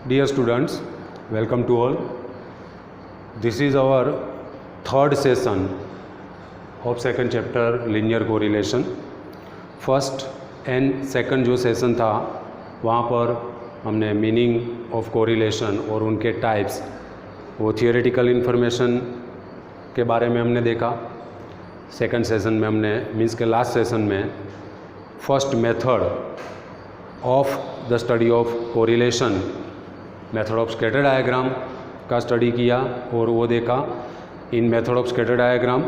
Dear students, welcome to all. This is our third session of second chapter linear correlation. First and second जो session था वहाँ पर हमने meaning of correlation और उनके types, वो थियोरेटिकल इन्फॉर्मेशन के बारे में हमने देखा. सेकंड सेशन में हमने मीन्स के लास्ट सेशन में first method of the study of correlation, method of scatter diagram का स्टडी किया और वो देखा. In method of scatter diagram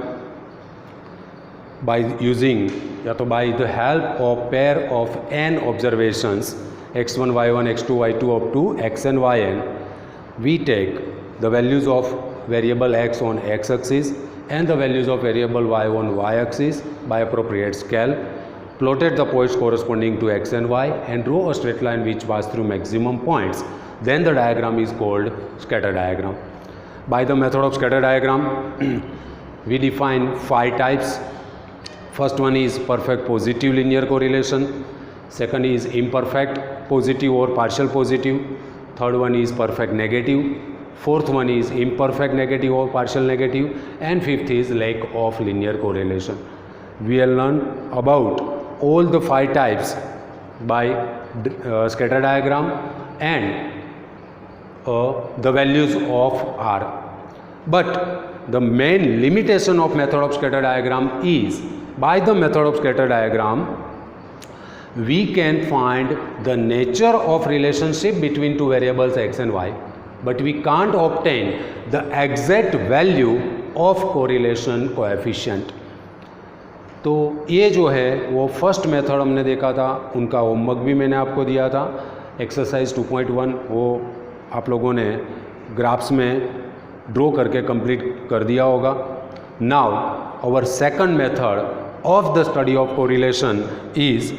by using या तो by the help of pair of n observations x1 y1 x2 y2 up to xn yn, we take the values of variable x on x axis and the values of variable y on y axis by appropriate scale, plotted the points corresponding to x and y and draw a straight line which was through maximum points. Then the diagram is called scatter diagram. By the method of scatter diagram we define 5 types. First one is perfect positive linear correlation, second is imperfect positive or partial positive, third one is perfect negative, fourth one is imperfect negative or partial negative, and fifth is lack of linear correlation. We will learn about all the 5 types by scatter diagram and the values of R. But the main limitation of method of scatter diagram is, by the method of scatter diagram we can find the nature of relationship between two variables x and y, but we can't obtain the exact value of correlation coefficient. तो ये जो है वो first method हमने देखा था, उनका homework भी मैंने आपको दिया था, एक्सरसाइज 2.1, वो आप लोगों ने ग्राफ्स में ड्रॉ करके कंप्लीट कर दिया होगा. Now our second method of the study of correlation is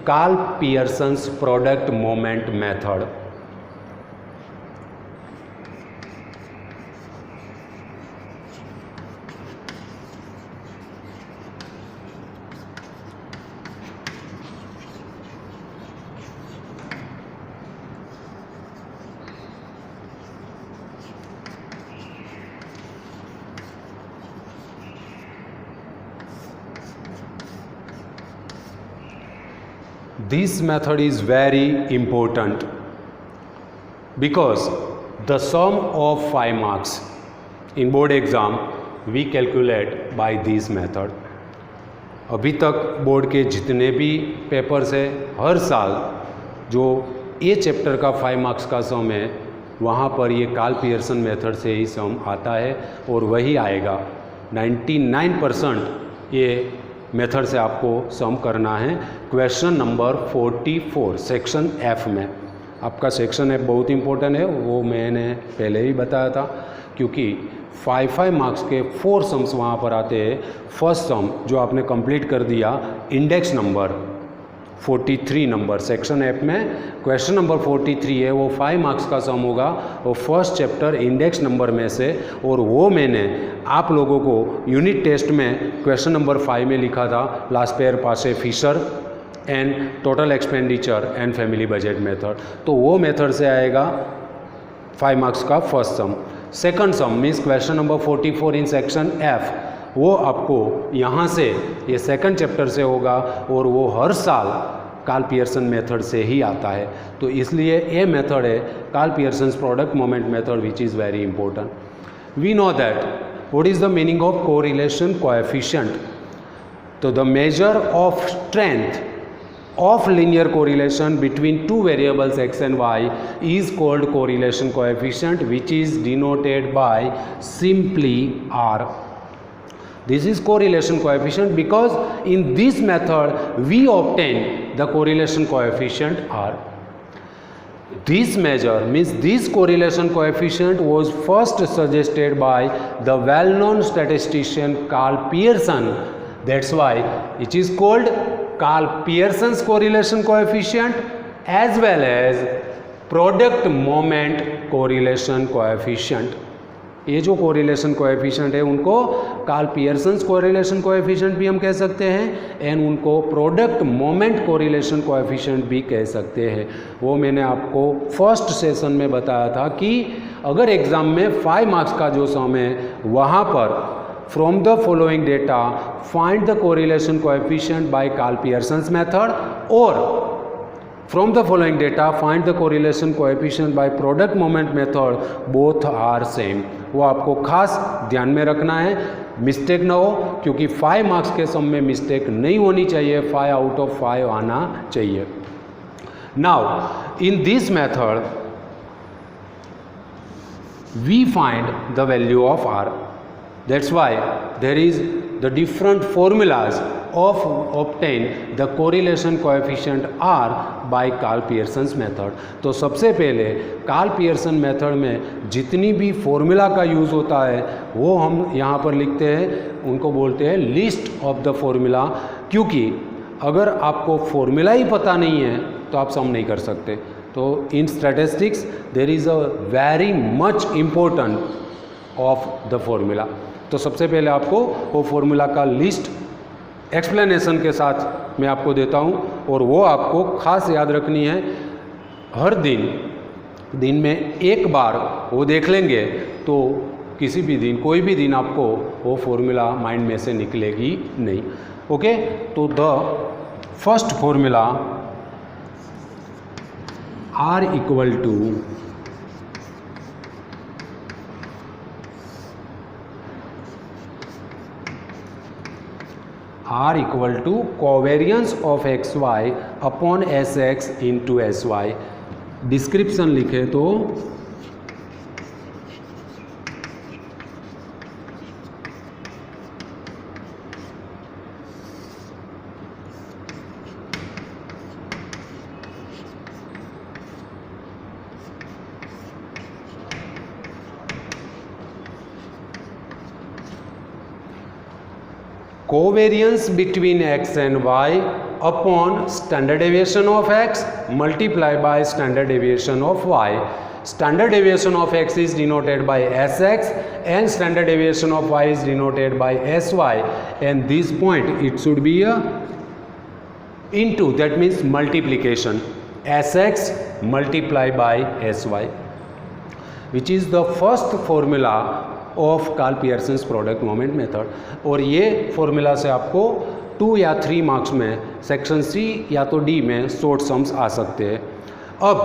Karl Pearson's product moment method. This method is very important because the sum of 5 marks in board exam we calculate by this method. अभी तक board के जितने भी papers है हर साल जो ये chapter का 5 मार्क्स का सम है वहाँ पर ये कार्ल पियर्सन मेथड से ही सम आता है और वही आएगा. 99% ये मेथड से आपको सम करना है. क्वेश्चन नंबर 44 सेक्शन एफ में, आपका सेक्शन एफ बहुत इंपॉर्टेंट है, वो मैंने पहले ही बताया था, क्योंकि 5 मार्क्स के 4 सम्स वहाँ पर आते हैं. फर्स्ट सम जो आपने कंप्लीट कर दिया, index number 43 number section F में क्वेश्चन नंबर 43 है, वो 5 मार्क्स का सम होगा, वो फर्स्ट चैप्टर इंडेक्स नंबर में से, और वो मैंने आप लोगों को यूनिट टेस्ट में क्वेश्चन नंबर 5 में लिखा था, Laspeyres Paasche Fisher and total expenditure and family budget method. तो वो मेथड से आएगा 5 मार्क्स का first sum. Second sum means question number 44 in section F, वो आपको यहाँ से ये सेकंड चैप्टर से होगा और वो हर साल कार्ल पियर्सन मेथड से ही आता है. तो इसलिए ये मेथड है Karl Pearson's product moment method which is very important. We know that what is the meaning of correlation coefficient. तो the measure of strength of linear correlation between two variables x and y is called correlation coefficient, which is denoted by simply R. This is correlation coefficient because in this method we obtain the correlation coefficient R. This measure means this correlation coefficient was first suggested by the well-known statistician Karl Pearson. That's why it is called Karl Pearson's correlation coefficient as well as product moment correlation coefficient. ये जो correlation coefficient है उनको Karl Pearson's correlation coefficient भी हम कह सकते हैं and उनको प्रोडक्ट मोमेंट कोरिलेशन कोएफिशिएंट भी कह सकते हैं। वो मैंने आपको फर्स्ट सेशन में बताया था कि अगर एग्ज़ाम में 5 मार्क्स का जो सम है वहाँ पर from the following data find the correlation coefficient by Karl Pearson's method और from the following data find the correlation coefficient by product moment method, both are same। वो आपको खास ध्यान में रखना है, मिस्टेक ना हो, क्योंकि 5 मार्क्स के सम में मिस्टेक नहीं होनी चाहिए, 5 आउट ऑफ 5 आना चाहिए। Now in this method we find the value of r, that's why there is the different formulas of obtain the correlation coefficient r by Karl Pearson's method. तो सबसे पहले कार्ल पियर्सन मेथड में जितनी भी formula का use होता है वो हम यहाँ पर लिखते हैं, उनको बोलते हैं लिस्ट ऑफ द फॉर्मूला, क्योंकि अगर आपको फॉर्मूला ही पता नहीं है तो आप सम नहीं कर सकते। तो in statistics there is a very much important of the formula. तो सबसे पहले आपको वो फॉर्मूला का लिस्ट एक्सप्लेनेशन के साथ मैं आपको देता हूँ और वो आपको खास याद रखनी है। हर दिन में एक बार वो देख लेंगे तो किसी भी दिन, कोई भी दिन आपको वो फॉर्मूला माइंड में से निकलेगी नहीं। ओके, तो the first formula R equal to R equal to covariance of X Y upon S X into S Y. Description लिखे तो covariance between x and y upon standard deviation of x multiplied by standard deviation of y. Standard deviation of x is denoted by sx and standard deviation of y is denoted by sy, and this point it should be a into, that means multiplication, sx multiplied by sy, which is the first formula of Karl Pearson's product moment method. और ये formula से आपको 2 या 3 marks में section C या तो D में short sums आ सकते हैं। अब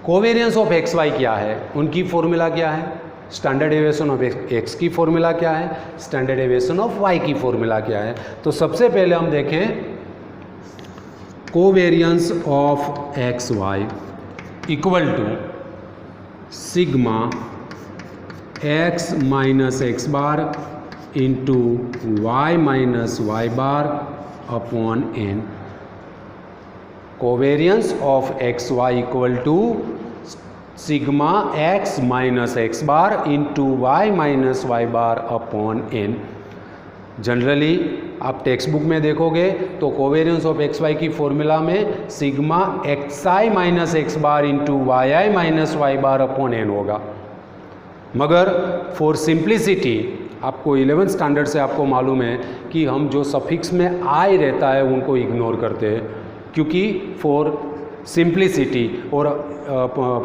कोवेरियंस ऑफ एक्स वाई क्या है, उनकी फॉर्मूला क्या है, स्टैंडर्ड डेविएशन ऑफ एक्स की फॉर्मूला क्या है, स्टैंडर्ड डेविएशन ऑफ वाई की फॉर्मूला क्या है। तो सबसे पहले हम देखें covariance of X Y equal to sigma x minus x bar into Y minus Y bar upon N. Covariance of X Y equal to sigma x minus x bar into Y minus Y bar upon N. Generally आप textbook में देखोगे तो covariance of X Y की formula में sigma X I minus x bar into Y I minus Y bar upon N होगा, मगर for simplicity आपको 11th standard से आपको मालूम है कि हम जो सफिक्स में आई रहता है उनको इग्नोर करते हैं, क्योंकि फॉर सिंप्लिसिटी और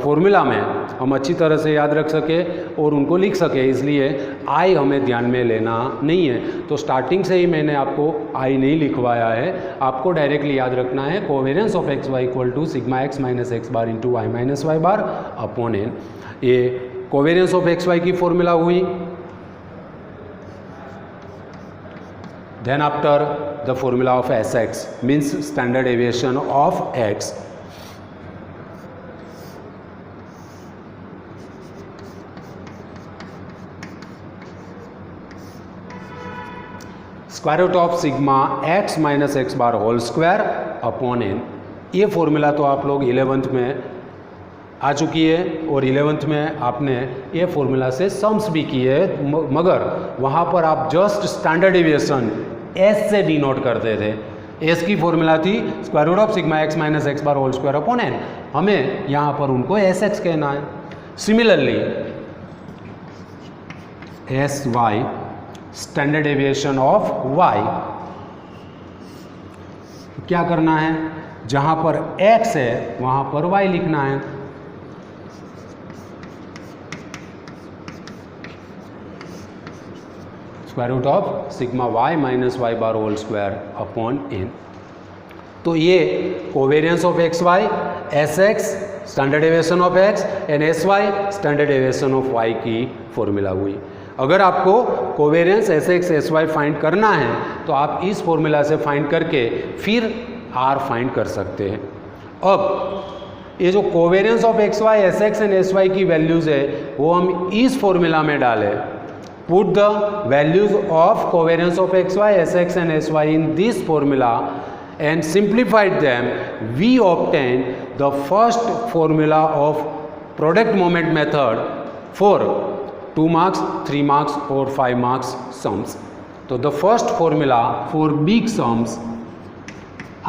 फॉर्मूला में हम अच्छी तरह से याद रख सके और उनको लिख सके, इसलिए आई हमें ध्यान में लेना नहीं है। तो स्टार्टिंग से ही मैंने आपको आई नहीं लिखवाया है, आपको डायरेक्टली याद रखना है covariance of X Y equal to sigma X minus x bar into Y minus Y bar upon N. ये कोवेरियंस ऑफ एक्स वाई की फॉर्मूला हुई। Then after the formula of S X means standard deviation of X. Square root of sigma X minus x bar whole square upon N. ये formula तो आप लोग 11th में आ चुकी है और 11th में आपने ये फॉर्मूला से सम्स भी किए, मगर वहाँ पर आप जस्ट स्टैंडर्ड डेविएशन एस से डिनोट करते थे। एस की फॉर्मूला थी square root of sigma X minus x bar whole square upon N, हमें यहाँ पर उनको एस एक्स कहना है। Similarly S Y standard deviation of Y. क्या करना है, जहां पर x है वहां पर y लिखना है। Square root of sigma y minus Y bar whole square upon n। तो ये covariance of X Y, S X standard deviation of x and S Y standard deviation of y की formula हुई। अगर आपको covariance S X S Y find करना है तो आप इस फॉर्मूला से फाइंड करके फिर r फाइंड कर सकते हैं। अब ये जो covariance of X Y, S X and S Y की वैल्यूज़ है वो हम इस फॉर्मूला में डालें। Put the values of covariance of X Y, S X and S Y in this formula and simplified them, we obtain the first formula of product moment method for 2 marks, 3 marks or 5 marks sums. So the first formula for big sums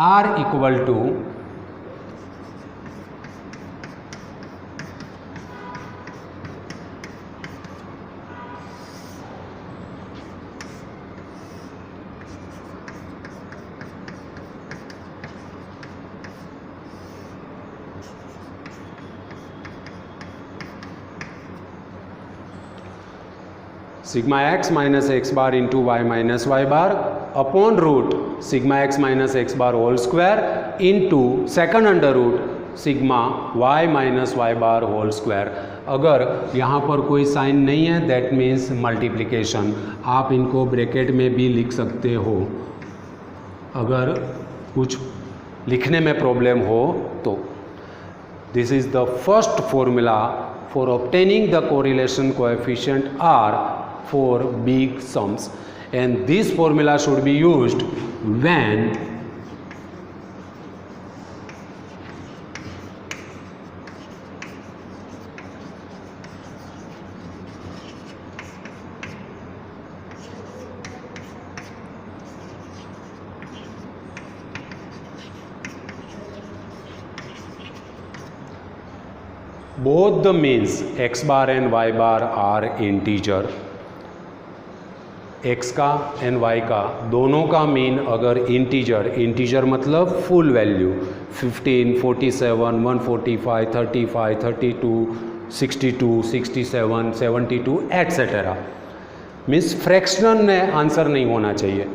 are equal to sigma X minus x bar into Y minus Y bar upon root sigma X minus x bar whole square into second under root sigma Y minus Y bar whole square. अगर यहाँ पर कोई sign नहीं है that means multiplication, आप इनको bracket में भी लिख सकते हो अगर कुछ लिखने में प्रॉब्लम हो तो। This is the first formula for obtaining the correlation coefficient R for big sums, and this formula should be used when both the means x bar and y bar are integer। x का and y का दोनों का mean अगर integer मतलब full value 15, 47, 145, 35, 32, 62, 67, 72 etcetera means fractional में answer नहीं होना चाहिए,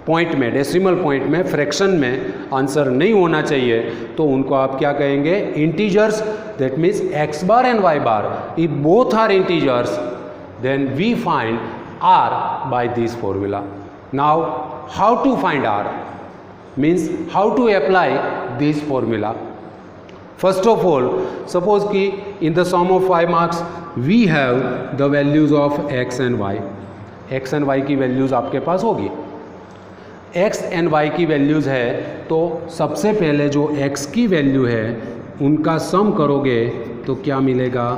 पॉइंट में डेसिमल पॉइंट में फ्रैक्शन में आंसर नहीं होना चाहिए तो उनको आप क्या कहेंगे, integers. That means x bar and y bar if both are integers then we find R by this formula. Now how to find R means how to apply this formula. First of all, suppose कि in the sum of 5 marks we have the values of x and y. x and y की values आपके पास होगी। x and y की values है तो सबसे पहले जो x की value है उनका sum करोगे तो क्या मिलेगा,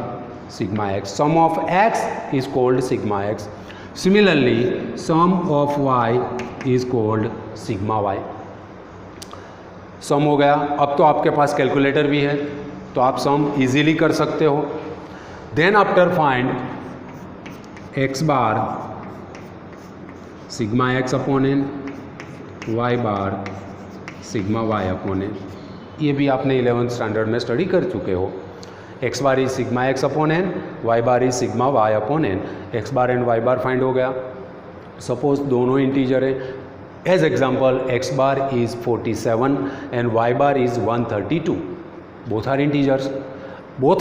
sigma x. Sum of x is called sigma x. Similarly, sum of y is called sigma y. सम हो गया। अब तो आपके पास कैलकुलेटर भी है तो आप सम इजीली कर सकते हो। Then after find x bar sigma x upon N, y bar sigma y upon N. ये भी आपने 11th स्टैंडर्ड में स्टडी कर चुके हो। x bar is sigma x upon N, y bar is sigma y upon N. x bar and y bar find हो गया। Suppose दोनों इंटीजर है, as example x bar is 47 and y bar is 132। Both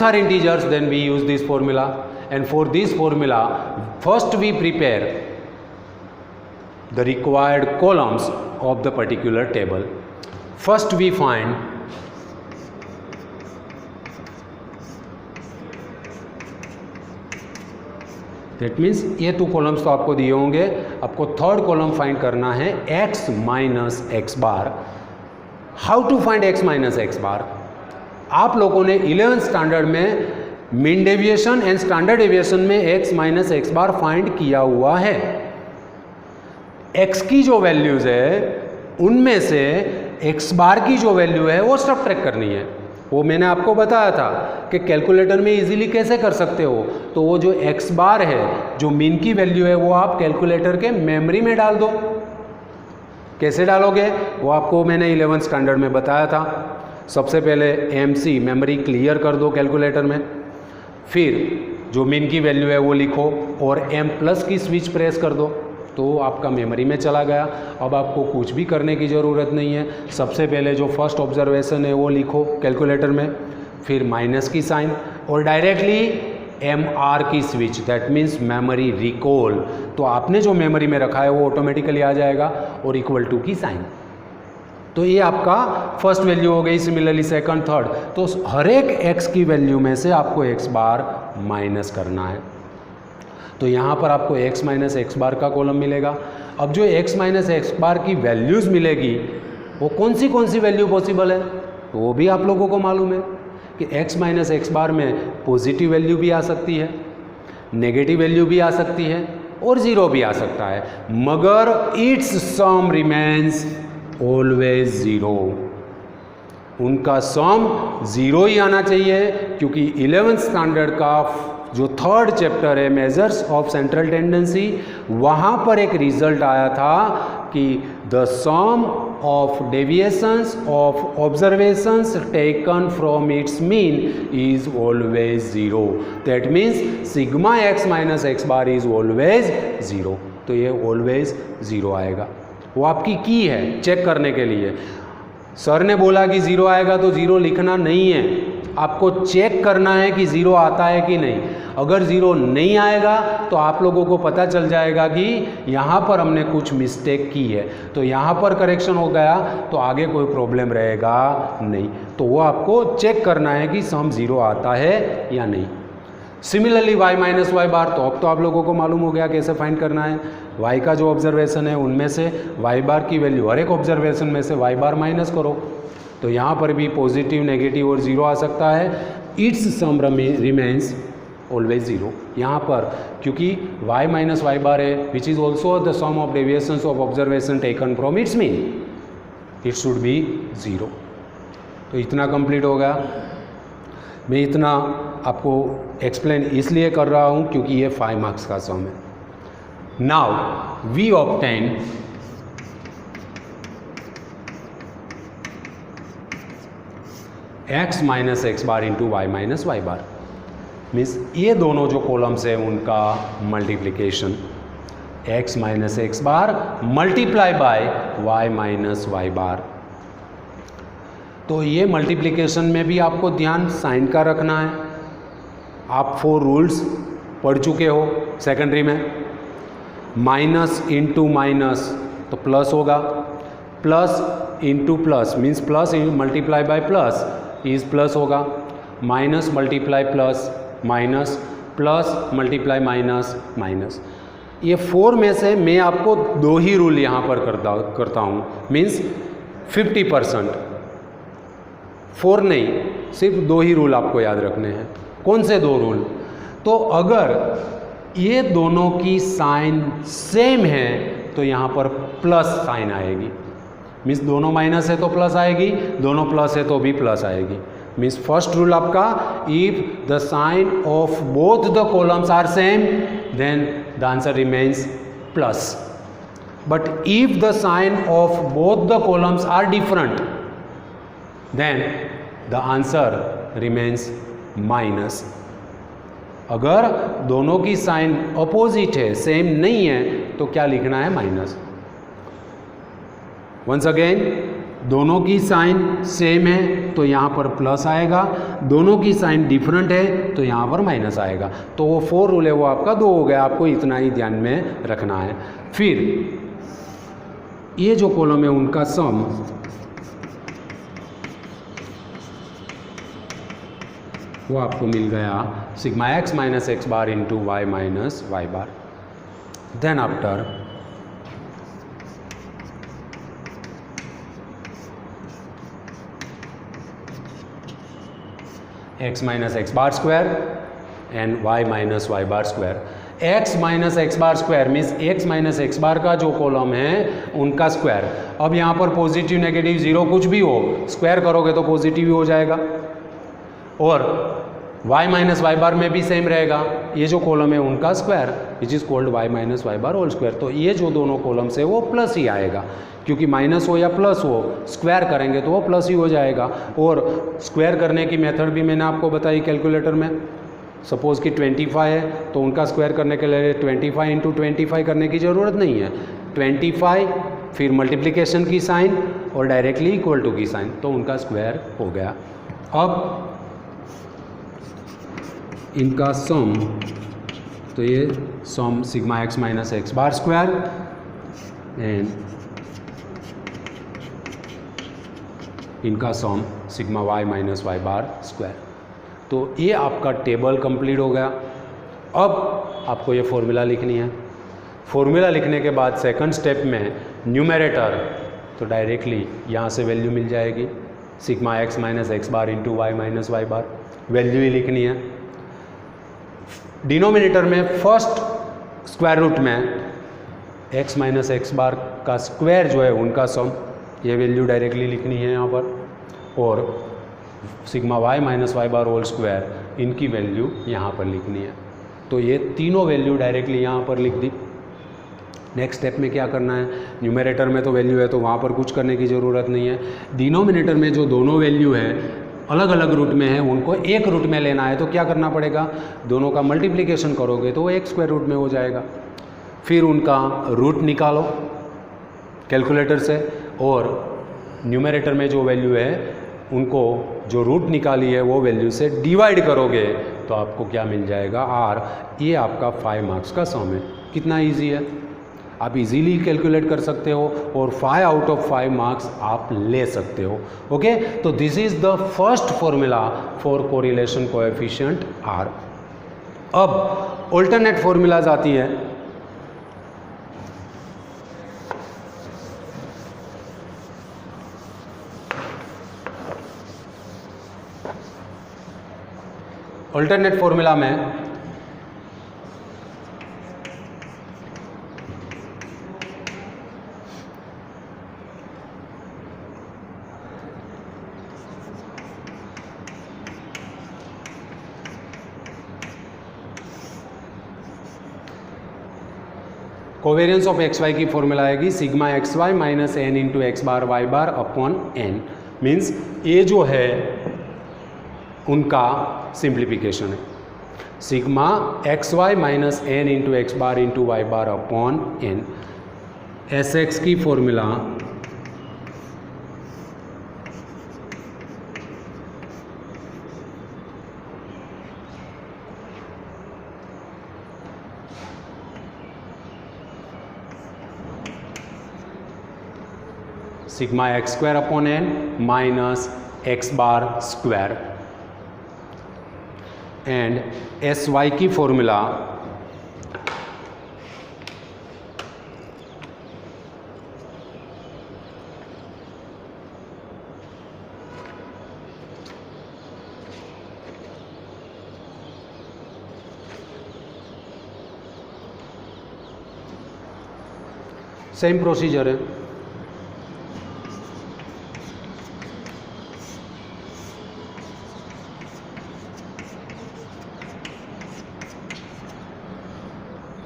are integers then we use this formula, and for this formula first we prepare the required columns of the particular table. First we find that means ये 2 columns तो आपको दिए होंगे, आपको third column find करना है x minus x bar. How to find x minus x bar? आप लोगों ने 11th स्टैंडर्ड में mean deviation and standard deviation में x minus x bar find किया हुआ है। x की जो वैल्यूज है उनमें से x बार की जो वैल्यू है वो सब्ट्रैक्ट करनी है। वो मैंने आपको बताया था कि कैलकुलेटर में इजीली कैसे कर सकते हो। तो वो जो x बार है, जो मीन की वैल्यू है, वो आप कैलकुलेटर के मेमोरी में डाल दो। कैसे डालोगे वो आपको मैंने 11th स्टैंडर्ड में बताया था। सबसे पहले MC मेमोरी क्लियर कर दो कैलकुलेटर में, फिर जो मीन की वैल्यू है वो लिखो और M+ की स्विच प्रेस कर दो, तो आपका मेमोरी में चला गया। अब आपको कुछ भी करने की ज़रूरत नहीं है। सबसे पहले जो फर्स्ट ऑब्जर्वेशन है वो लिखो कैलकुलेटर में, फिर माइनस की साइन और डायरेक्टली MR की switch, that means memory recall. तो आपने जो मेमोरी में रखा है वो ऑटोमेटिकली आ जाएगा और इक्वल टू की साइन। तो ये आपका फर्स्ट वैल्यू हो गई। सिमिलरली सेकंड, थर्ड, तो हर एक x की वैल्यू में से आपको x बार माइनस करना है। तो यहाँ पर आपको x माइनस एक्स बार का कॉलम मिलेगा। अब जो x माइनस एक्स बार की वैल्यूज़ मिलेगी वो कौन सी वैल्यू पॉसिबल है, तो वो भी आप लोगों को मालूम है कि x माइनस एक्स बार में पॉजिटिव वैल्यू भी आ सकती है, नेगेटिव वैल्यू भी आ सकती है और ज़ीरो भी आ सकता है, मगर it's sum remains always zero. उनका सम ज़ीरो ही आना चाहिए, क्योंकि 11th स्टैंडर्ड का जो थर्ड चैप्टर है मेजर्स ऑफ सेंट्रल टेंडेंसी, वहाँ पर एक रिजल्ट आया था कि the sum of deviations of observations taken from its mean is always zero. That means sigma x minus x bar is always zero. तो ये ऑलवेज ज़ीरो आएगा। वो आपकी की है चेक करने के लिए। सर ने बोला कि ज़ीरो आएगा तो ज़ीरो लिखना नहीं है, आपको चेक करना है कि ज़ीरो आता है कि नहीं। अगर ज़ीरो नहीं आएगा तो आप लोगों को पता चल जाएगा कि यहाँ पर हमने कुछ मिस्टेक की है, तो यहाँ पर करेक्शन हो गया तो आगे कोई प्रॉब्लम रहेगा नहीं। तो वो आपको चेक करना है कि सम ज़ीरो आता है या नहीं। Similarly y minus Y bar, तो अब तो आप लोगों को मालूम हो गया कैसे फाइंड करना है। y का जो ऑब्जर्वेशन है उनमें से y बार की वैल्यू, हर एक ऑब्जर्वेशन में से y बार माइनस करो, तो यहाँ पर भी पॉजिटिव, नेगेटिव और ज़ीरो आ सकता है। It's sum remains always zero. यहाँ पर क्योंकि y माइनस वाई बार है which is also the sum of deviations of observation taken from its mean, it should be zero. तो इतना कंप्लीट हो गया। मैं इतना आपको एक्सप्लेन इसलिए कर रहा हूँ क्योंकि ये 5 मार्क्स का सम है। Now we obtain x minus x bar into Y minus Y bar, means ये दोनों जो कॉलम्स हैं उनका multiplication, x minus x bar multiply by y minus Y bar. तो ये मल्टीप्लिकेशन में भी आपको ध्यान साइन का रखना है। आप 4 रूल्स पढ़ चुके हो सेकेंडरी में। माइनस इंटू माइनस तो प्लस होगा, plus into plus means plus multiply by plus is plus होगा, minus multiply plus minus, plus multiply minus minus. ये 4 में से मैं आपको 2 ही रूल यहाँ पर करता हूँ, मीन्स 50%। 4 नहीं, सिर्फ 2 ही रूल आपको याद रखने हैं। कौन से 2 रूल? तो अगर ये दोनों की साइन सेम है तो यहाँ पर प्लस साइन आएगी, मीन्स दोनों माइनस है तो प्लस आएगी, दोनों प्लस है तो भी प्लस आएगी। मीन्स फर्स्ट रूल आपका, if the sign of both the columns are same then the answer remains plus, but if the sign of both the columns are different then the answer remains minus। अगर दोनों की sign opposite है, same नहीं है, तो क्या लिखना है? माइनस। वंस अगेन, दोनों की साइन सेम है तो यहाँ पर प्लस आएगा, दोनों की साइन डिफरेंट है तो यहाँ पर माइनस आएगा। तो वो 4 रूल है वो आपका 2 हो गया, आपको इतना ही ध्यान में रखना है। फिर ये जो कॉलम है उनका सम वो आपको मिल गया sigma x minus x bar into Y minus Y bar. Then after x minus x bar square and y minus Y bar square. x minus x bar square means x minus x bar का जो column है उनका square. अब यहाँ पर positive, negative, zero कुछ भी हो, स्क्वायर करोगे तो पॉजिटिव ही हो जाएगा। और y माइनस वाई बार में भी सेम रहेगा, ये जो कॉलम है उनका square which is called y minus Y bar whole square. तो ये जो दोनों कॉलम्स है वो प्लस ही आएगा, क्योंकि माइनस हो या प्लस हो स्क्वायर करेंगे तो वो प्लस ही हो जाएगा। और स्क्वायर करने की मेथड भी मैंने आपको बताई कैलकुलेटर में। सपोज़ कि 25 है तो उनका स्क्वायर करने के लिए 25 इंटू 25 करने की ज़रूरत नहीं है, 25 फिर मल्टीप्लिकेशन की साइन और डायरेक्टली इक्वल टू की साइन, तो उनका स्क्वायर हो गया। अब इनका सम, तो ये sum sigma X minus x bar square and इनका sum sigma Y minus Y bar square. तो ये आपका टेबल कंप्लीट हो गया। अब आपको ये फॉर्मूला लिखनी है। फॉर्मूला लिखने के बाद सेकंड स्टेप में न्यूमरेटर, तो डायरेक्टली यहाँ से वैल्यू मिल जाएगी sigma X minus x bar into Y minus Y बार, वैल्यू ही लिखनी है। डिनोमिनेटर में फर्स्ट स्क्वायर रूट में एक्स माइनस एक्स बार का स्क्वायर जो है उनका सम, ये वैल्यू डायरेक्टली लिखनी है यहाँ पर, और sigma Y minus Y bar whole square इनकी वैल्यू यहाँ पर लिखनी है। तो ये तीनों वैल्यू डायरेक्टली यहाँ पर लिख दी। नेक्स्ट स्टेप में क्या करना है, न्यूमरेटर में तो वैल्यू है तो वहाँ पर कुछ करने की ज़रूरत नहीं है। डिनोमिनेटर में जो दोनों वैल्यू है अलग अलग रूट में है, उनको एक रूट में लेना है तो क्या करना पड़ेगा, दोनों का मल्टीप्लिकेशन करोगे तो वो एक स्क्वायर रूट में हो जाएगा। फिर उनका रूट निकालो कैलकुलेटर से, और न्यूमरेटर में जो वैल्यू है उनको जो रूट निकाली है वो वैल्यू से डिवाइड करोगे तो आपको क्या मिल जाएगा, आर। ये आपका 5 मार्क्स का सम है। कितना इजी है, आप इजीली कैलकुलेट कर सकते हो और 5 आउट ऑफ 5 मार्क्स आप ले सकते हो। ओके, तो this is the first formula for correlation coefficient R. अब ऑल्टरनेट फॉर्मूलाज आती है। ऑल्टरनेट फॉर्मूला में कोवेरियंस ऑफ एक्स वाई की फॉर्मूला आएगी sigma X Y minus N into X bar Y bar upon N. Means ये जो है उनका सिंप्लीफिकेशन है, sigma X Y minus N into X bar into Y bar upon N. S X की formula sigma X square upon N minus x bar square, and S Y की formula same procedure है।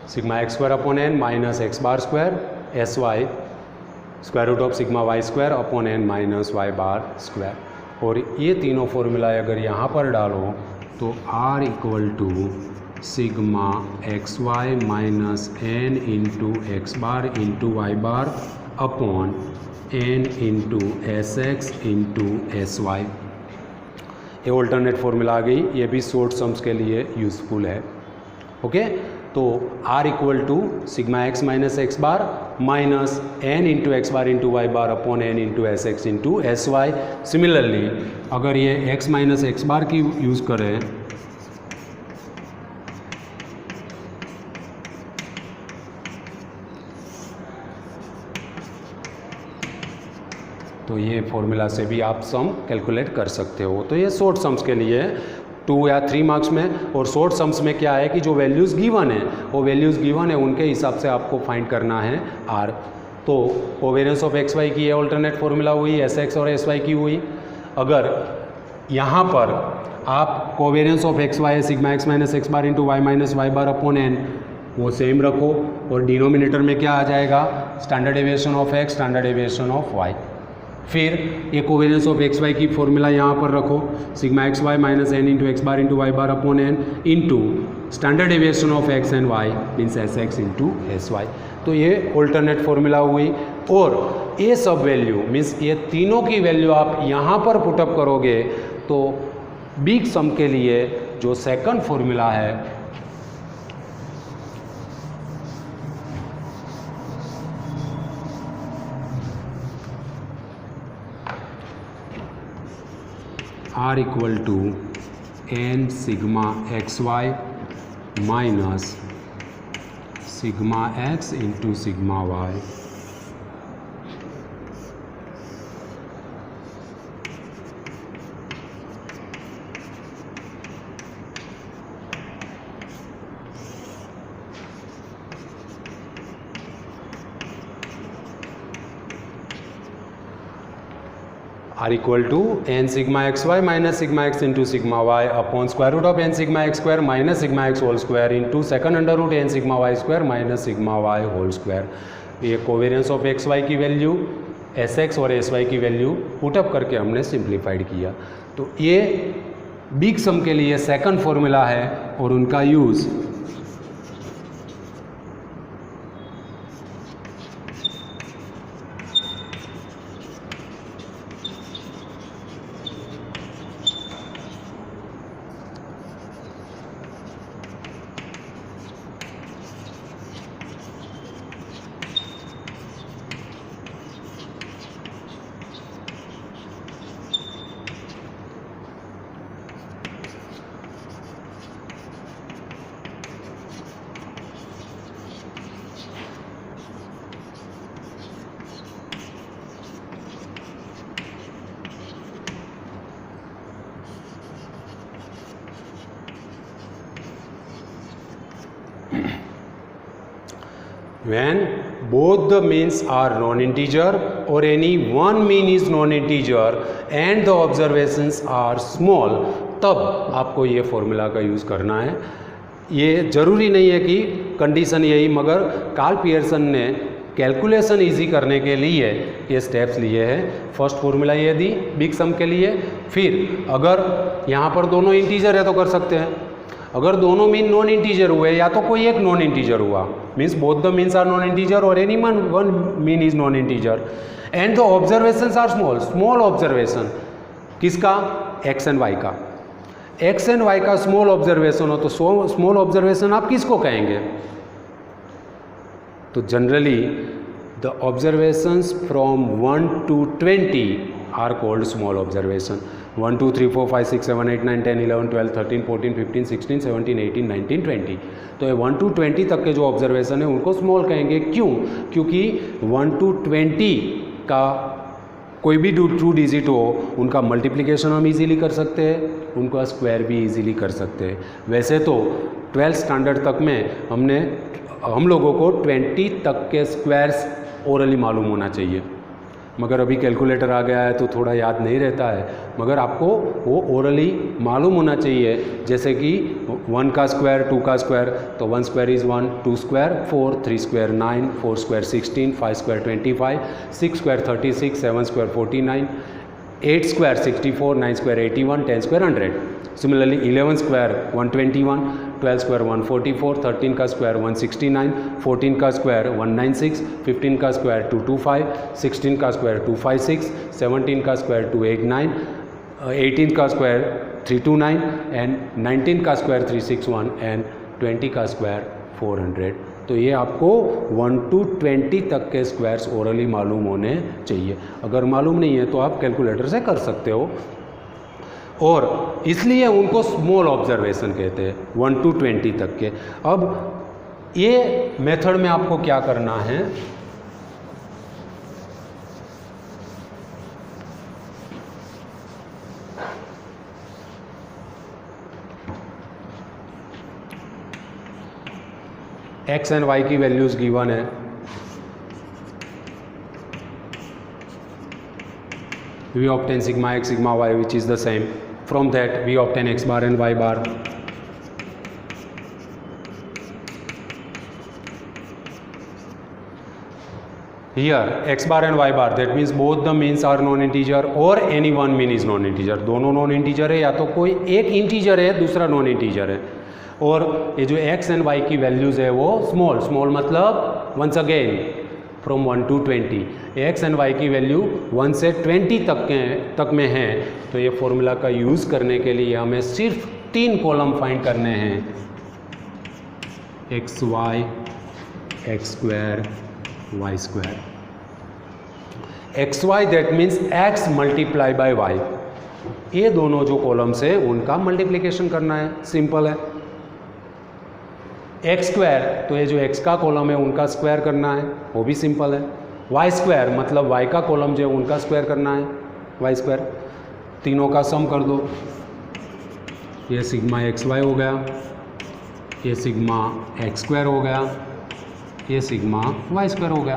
Sigma X square upon N minus x bar square, S Y square root of sigma Y square upon N minus Y bar square. और ये तीनों formula अगर यहाँ पर डालो तो R equal to sigma X Y minus N into X bar into Y bar upon N into S X into S Y. ये alternate formula आ गई, ये भी शॉर्ट सम्स के लिए यूज़फुल है। ओके, तो R equal to sigma X minus x bar minus N into X bar into Y bar upon N into S X into S Y. Similarly अगर ये एक्स माइनस एक्स बार की use करें तो ये formula से भी आप सम कैलकुलेट कर सकते हो। तो ये शॉर्ट सम्स के लिए 2 या 3 मार्क्स में, और शॉर्ट सम्स में क्या है कि जो वैल्यूज़ गिवन है वो वैल्यूज़ गिवन है उनके हिसाब से आपको फाइंड करना है आर। तो कोवेरियंस ऑफ एक्स वाई की ये ऑल्टरनेट फॉर्मूला हुई, एस एक्स और एस वाई की हुई। अगर यहाँ पर आप covariance of X Y sigma X minus x bar into Y minus Y bar upon N वो सेम रखो, और डिनोमिनेटर में क्या आ जाएगा, standard deviation of X standard deviation of Y. फिर ये कोवेरियंस ऑफ एक्स वाई की फॉर्मूला यहाँ पर रखो, sigma X Y minus N into X bar into Y bar upon N into standard deviation of X and Y means S X into S Y. तो ये alternate formula हुई, और ये सब वैल्यू मीन्स ये तीनों की वैल्यू आप यहाँ पर पुटअप करोगे तो बिग सम के लिए जो सेकंड फॉर्मूला है R equal to N sigma X Y minus sigma X into sigma Y R equal to N sigma X Y minus sigma X into sigma Y upon square root of N sigma X square minus sigma X whole square into second under root N sigma Y square minus sigma Y whole square. ये covariance of X Y की value S X और S Y की value put up करके हमने simplified किया। तो ये big सम के लिए सेकंड फॉर्मूला है और उनका use when both the means are non-integer or any one mean is non-integer and the observations are small, तब आपको ये फॉर्मूला का यूज़ करना है। ये ज़रूरी नहीं है कि कंडीशन यही, मगर कार्ल पियर्सन ने कैलकुलेशन इजी करने के लिए ये स्टेप्स लिए हैं। फर्स्ट फॉर्मूला ये दी बिग सम के लिए, फिर अगर यहाँ पर दोनों इंटीजर है तो कर सकते हैं, अगर दोनों मीन नॉन इंटीजर हुए या तो कोई एक नॉन इंटीजर हुआ means both the means are non integer और any one mean is non integer and the observations are small, small observation किसका, एक्स एंड वाई का, एक्स एंड वाई का स्मॉल ऑब्जर्वेशन हो तो स्मॉल ऑब्जर्वेशन आप किसको कहेंगे, तो generally the observations from 1 to 20 are called small observation. 1 2 3 4 5 6 7 8 9 10 11 12 13 14 15 16 17 18 19 20, तो ये 1 to 20 तक के जो ऑब्जर्वेशन है उनको स्मॉल कहेंगे। क्यों, क्योंकि 1 to 20 का कोई भी टू डिजिट हो उनका मल्टीप्लिकेशन हम इजीली कर सकते हैं, उनका स्क्वायर भी इजीली कर सकते हैं। वैसे तो 12th स्टैंडर्ड तक में हम लोगों को 20 तक के स्क्वायर्स ओरली मालूम होना चाहिए, मगर अभी कैलकुलेटर आ गया है तो थोड़ा याद नहीं रहता है, मगर आपको वो ओरली मालूम होना चाहिए। जैसे कि 1 का स्क्वायर 2 का स्क्वायर, तो 1 square is 1, 2 square 4, 3 square 9, 4 square 16, 5 square 25, 6 square 36, 7 square 49, 8 square 64, 9 square 81, 10 square 100। Similarly 11 square 121, 12 square 144, 13 का स्क्वायर 169, 14 का स्क्वायर 196, 15 का स्क्वायर 225, 16 का स्क्वायर 256, 17 का स्क्वायर 289, 18 का स्क्वायर 329 एंड 19 का स्क्वायर 361 एंड 20 का स्क्वायर 400। तो ये आपको 1 to 20 तक के स्क्वायर्स ओरली मालूम होने चाहिए। अगर मालूम नहीं है तो आप कैलकुलेटर से कर सकते हो, और इसलिए उनको स्मॉल ऑब्जर्वेशन कहते हैं 1 to 20 तक के। अब ये मेथड में आपको क्या करना है, एक्स एंड वाई की वैल्यूज गिवन है, we obtain sigma x sigma y which is the same, From that we obtain x bar and y bar. Here x bar and y bar, that means both the means are non-integer or any one mean is non-integer. दोनों non-integer है, या तो कोई एक integer है दूसरा non-integer है. और ये जो x and y की वैल्यूज़ है वो स्मॉल मतलब once again from 1 to 20, x and y की वैल्यू 1 से 20 तक में है. तो ये फॉर्मूला का यूज़ करने के लिए हमें सिर्फ 3 कॉलम फाइंड करने हैं, X Y, X square, Y square. X Y that means X multiply by Y. ये दोनों जो कॉलम्स है उनका मल्टीप्लिकेशन करना है, सिंपल है. एक्स स्क्वायर, तो ये जो एक्स का कॉलम है उनका स्क्वायर करना है, वो भी सिंपल है. वाई स्क्वायर मतलब वाई का कॉलम जो है उनका स्क्वायर करना है, वाई स्क्वायर. तीनों का सम कर दो, ये सिग्मा एक्स वाई हो गया, ये सिग्मा एक्स स्क्वायर हो गया, ये सिग्मा वाई स्क्वायर हो गया.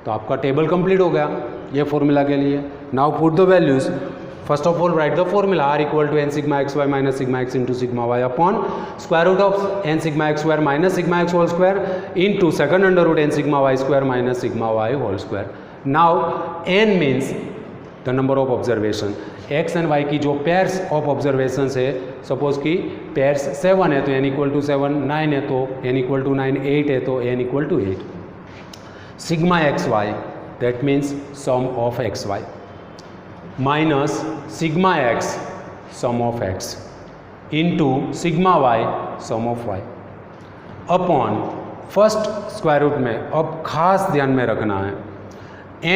तो आपका टेबल कंप्लीट हो गया ये फॉर्मूला के लिए. Now put the values. First of all write the formula r equal to N sigma X Y minus sigma X into sigma Y upon square root of N sigma X square minus sigma X whole square into second under root N sigma Y square minus sigma Y whole square. Now n means the number of observation. X and Y की जो pairs of observation है, suppose कि pairs 7 है तो n equal to 7, 9 है तो n equal to 9, 8 है तो n equal to 8. Sigma X Y that means sum of X Y minus sigma X sum of X into sigma Y sum of Y upon first square root में. अब खास ध्यान में रखना है,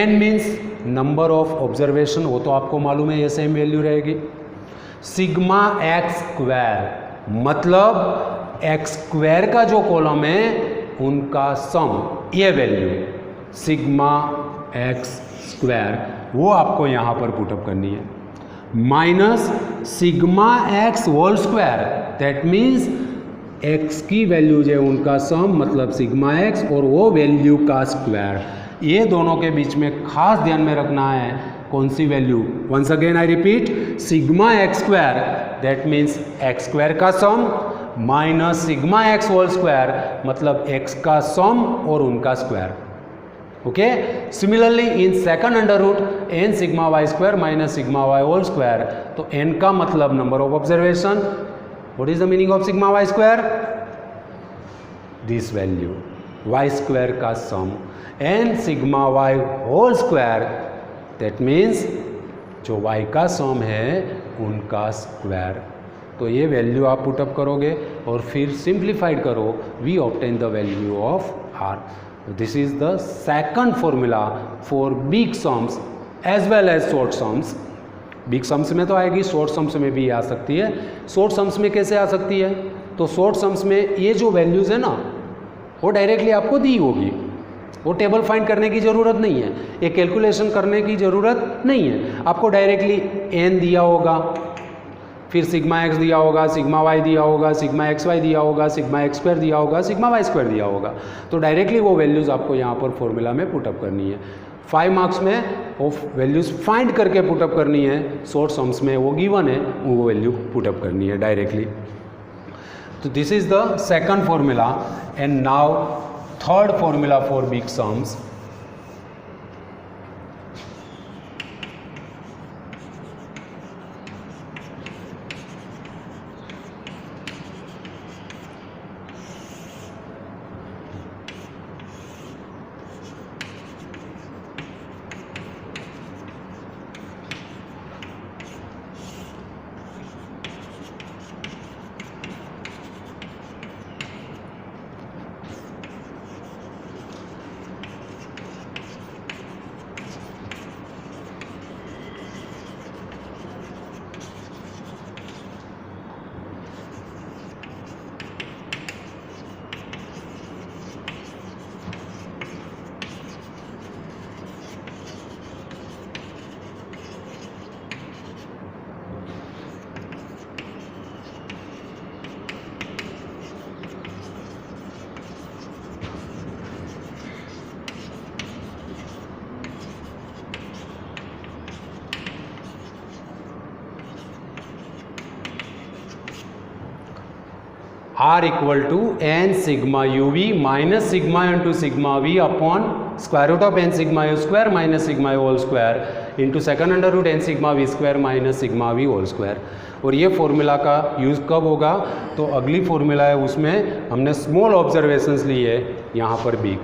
n means number of observation, वो तो आपको मालूम है ये सेम वैल्यू रहेगी. सिग्मा एक्स स्क्वायर मतलब एक्स स्क्वायर का जो कॉलम है उनका सम, ये वैल्यू सिग्मा एक्स स्क्वायर वो आपको यहाँ पर पुटअप करनी है, minus sigma X whole square that means X की वैल्यू जो है उनका सम मतलब सिग्मा एक्स और वो वैल्यू का स्क्वायर. ये दोनों के बीच में खास ध्यान में रखना है कौन सी value. Once again I repeat, sigma X square that means X square का sum minus sigma X whole square मतलब एक्स का सम और उनका square. Okay. Similarly in second under root N sigma Y square minus sigma Y whole square, तो N का मतलब number of observation. What is the meaning of sigma Y square? This value Y square का sum N sigma Y whole square that means जो Y का sum है उनका square. तो ये वैल्यू आप पुटअप करोगे और फिर सिंप्लीफाइड करो, we obtain the value of R. This is the second formula for big sums as well as short sums. Big sums में तो आएगी, शॉर्ट सम्स में भी आ सकती है. शॉर्ट सम्स में कैसे आ सकती है? तो शॉर्ट सम्स में ये जो वैल्यूज़ है ना वो डायरेक्टली आपको दी होगी, वो टेबल फाइंड करने की ज़रूरत नहीं है, ये कैलकुलेशन करने की ज़रूरत नहीं है. आपको डायरेक्टली n दिया होगा, फिर सिग्मा एक्स दिया होगा, सिग्मा वाई दिया होगा, सिग्मा एक्स वाई दिया होगा, सिग्मा एक्स स्क्वायर दिया होगा, सिग्मा वाई स्क्वायर दिया होगा. तो डायरेक्टली वो वैल्यूज़ आपको यहाँ पर फॉर्मूला में पुटअप करनी है. 5 मार्क्स में वो वैल्यूज़ फाइंड करके पुटअप करनी है, शॉर्ट सम्स में वो गिवन है वो वैल्यू पुटअप करनी है डायरेक्टली. तो this is the second formula. And now third formula for big sums. R equal to N sigma you v minus sigma into sigma v upon square root of N sigma you square minus sigma you whole square into second under root N sigma we square minus sigma we whole square. और ये formula का use कब होगा, तो अगली formula है उसमें हमने स्मॉल ऑब्जर्वेशंस ली है यहाँ पर big,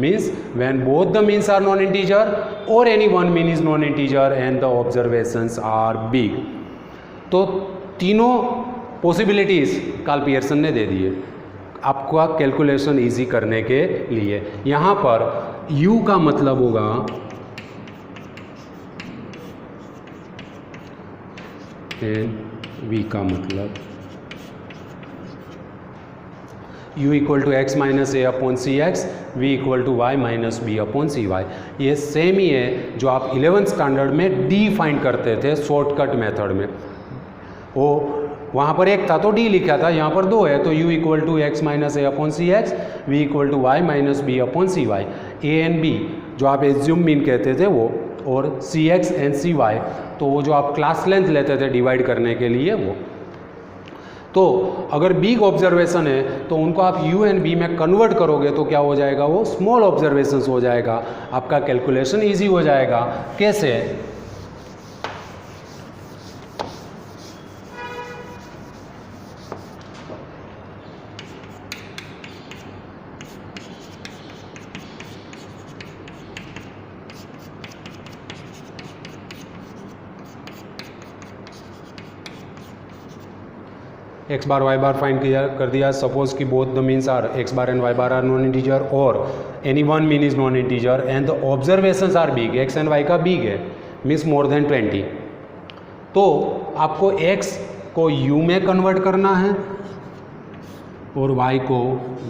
means when both the means are non integer और any one mean is non integer and the observations are big. तो तीनों पॉसिबिलिटीज़ कार्ल पियर्सन ने दे दिए आपका कैलकुलेशन इजी करने के लिए। यहाँ पर u का मतलब होगा एंड v का मतलब u equal to x minus a upon c x, v equal to y minus b upon c y. ये सेम ही है जो आप 11th स्टैंडर्ड में डी फाइंड करते थे शॉर्टकट मेथड में। वो वहाँ पर एक था तो डी लिखा था, यहाँ पर दो है तो u equal to x minus a upon c x, v equal to y minus b upon c y. A and b जो आप एज्यूम मीन कहते थे वो, और c x and c y तो वो जो आप क्लास लेंथ लेते थे डिवाइड करने के लिए वो। तो अगर बिग ऑब्जर्वेशन है तो उनको आप यू एंड बी में कन्वर्ट करोगे तो क्या हो जाएगा, वो स्मॉल ऑब्जर्वेशंस हो जाएगा, आपका कैलकुलेशन इजी हो जाएगा। कैसे, X bar Y bar find किया कर दिया। सपोज कि both the means are X bar and Y bar are non integer और any one mean is non integer and the observations are big, X and Y का big है means more than 20। तो आपको x को you में convert करना है और वाई को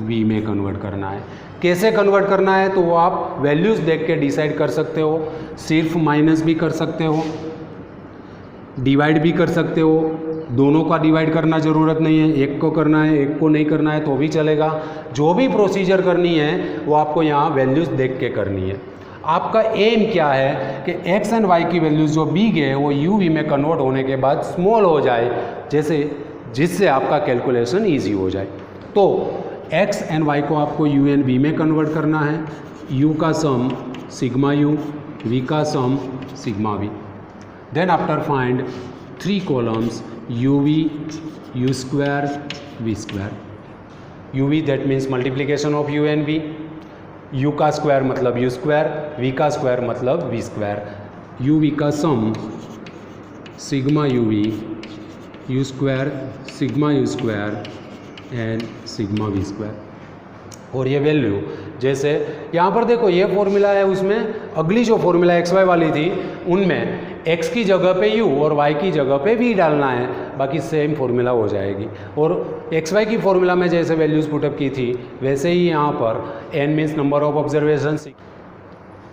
वी में कन्वर्ट करना है। कैसे कन्वर्ट करना है तो वो आप वैल्यूज़ देख के डिसाइड कर सकते हो, सिर्फ माइनस भी कर सकते हो, डिवाइड भी कर सकते हो, दोनों का डिवाइड करना ज़रूरत नहीं है, एक को करना है एक को नहीं करना है तो भी चलेगा। जो भी प्रोसीजर करनी है वो आपको यहाँ वैल्यूज़ देख के करनी है। आपका एम क्या है कि एक्स एंड वाई की वैल्यूज़ जो बिग है वो यू वी में कन्वर्ट होने के बाद स्मॉल हो जाए, जिससे आपका कैलकुलेशन ईजी हो जाए। तो एक्स एंड वाई को आपको यू एंड वी में कन्वर्ट करना है। यू का सम सिग्मा यू, वी का sum sigma V. Then after find 3 columns uv, u square, v square. uv that means multiplication of u and v, u का square मतलब u square, v का square मतलब v square. uv का sum sigma uv, u square sigma u square and sigma v square. और ये value जैसे यहाँ पर देखो ये फॉर्मूला है, उसमें अगली जो फॉर्मूला एक्स वाई वाली थी उनमें x की जगह पे u और y की जगह पे v डालना है, बाकी सेम फॉर्मूला हो जाएगी। और एक्स वाई की फॉर्मूला में जैसे वैल्यूज़ पुटअप की थी वैसे ही यहाँ पर n means number of observation,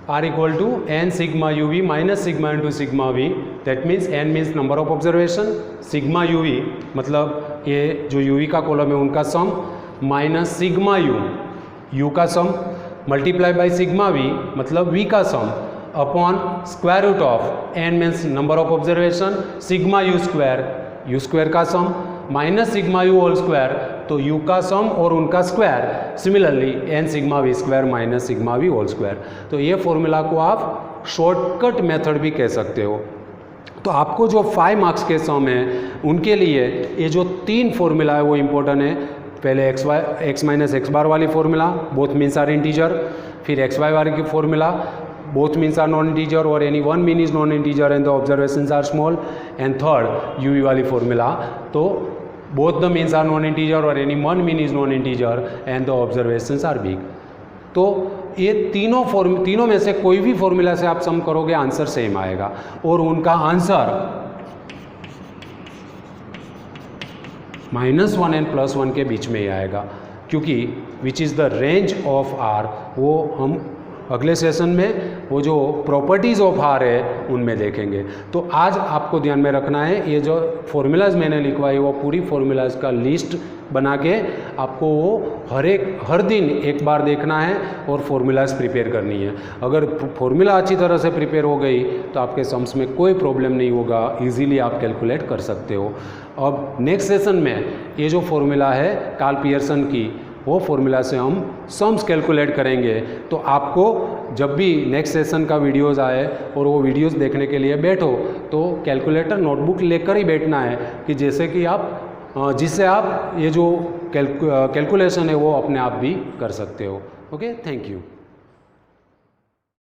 r equal to N sigma you v minus sigma into sigma v, that means n means number of observation, sigma you v मतलब ये जो यू वी का column है उनका सम, माइनस सिग्मा यू का sum multiply by sigma V मतलब v का sum upon square root of n means number of observation, sigma you square का sum minus sigma you whole square तो u का sum और उनका square, similarly n sigma we square minus sigma we whole square. तो ये formula को आप shortcut method भी कह सकते हो। तो आपको जो 5 मार्क्स के सम हैं उनके लिए ये जो 3 फॉर्मूला है वो इम्पोर्टेंट है। पहले एक्स माइनस एक्स बार वाली formula both means are integer, फिर एक्स वाई वाली की formula both means are non integer or any one mean is non integer and the observations are small, and third uv वाली formula तो both the means are non integer or any one mean is non integer and the observations are big। तो ये तीनों में से कोई भी formula से आप सम करोगे आंसर सेम आएगा और उनका आंसर -1 एंड +1 के बीच में ही आएगा, क्योंकि which is the range of r वो हम अगले सेशन में वो जो प्रॉपर्टीज़ ऑफ आर है उनमें देखेंगे। तो आज आपको ध्यान में रखना है ये जो फॉर्मूलाज मैंने लिखवाई वो पूरी फॉर्मूलाज का लिस्ट बना के आपको वो हर दिन एक बार देखना है और फॉर्मूलाज प्रिपेयर करनी है। अगर फॉर्मूला अच्छी तरह से प्रिपेयर हो गई तो आपके सम्स में कोई प्रॉब्लम नहीं होगा, इजीली आप कैलकुलेट कर सकते हो। अब नेक्स्ट सेशन में ये जो फॉर्मूला है कार्ल पियर्सन की, वो फॉर्मूला से हम सम्स कैलकुलेट करेंगे। तो आपको जब भी नेक्स्ट सेशन का वीडियोज़ आए और वो वीडियोज़ देखने के लिए बैठो तो कैलकुलेटर नोटबुक लेकर ही बैठना है, कि जैसे कि आप जिससे आप ये जो कैलकुलेशन है वो अपने आप भी कर सकते हो। Okay, thank you.